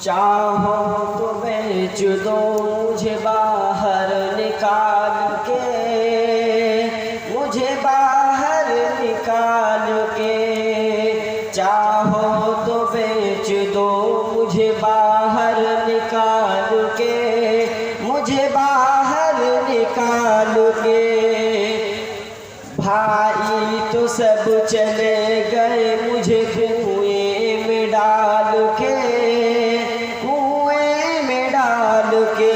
चाहो तो बेच दो मुझे बाहर निकाल के, मुझे बाहर निकाल के। चाहो तो बेच दो मुझे बाहर निकाल के, मुझे बाहर निकाल के। भाई तो सब चले गए मुझे कुएं में डाल के, कुएं में डाल के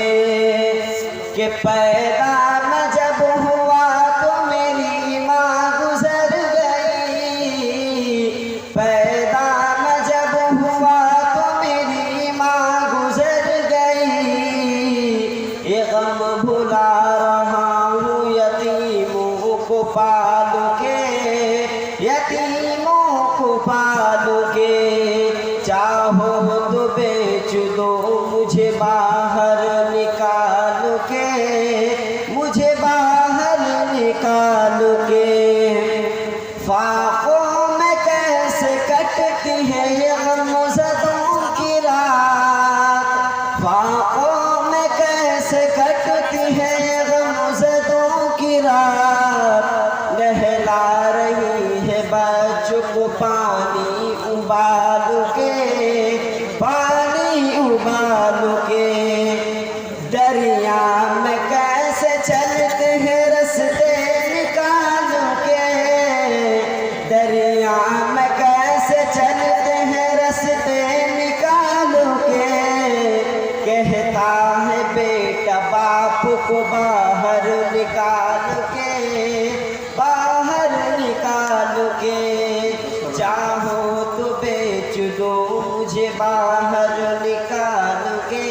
पैदा मैं जब हुआ तो मेरी माँ गुजर गई। पैदा मैं जब हुआ तो मेरी माँ गुजर गई। ये गम भुला रहा हूँ यतीमों को पाल के, यतीमों को पाल के। चाहो तो बेच दो मुझे बाहर निकाल के, मुझे बाहर निकाल के। फाकों में कैसे कटती है ये गमज़दों की रात, फाकों में कैसे कटती है ये गमज़दों की रात। नहला रही है बच्चों को पानी उबाल के, पानी उबाल के। दरिया में कैसे चलते हैं रास्ते निकाल के, दरिया में कैसे चलते हैं रास्ते निकाल के। कहता है बेटा बाप को बाहर निकाल के, बाहर निकाल के। चाहो तो बेच दो मुझे बाहर निकाल के,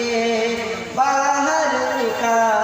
बाहर निकाल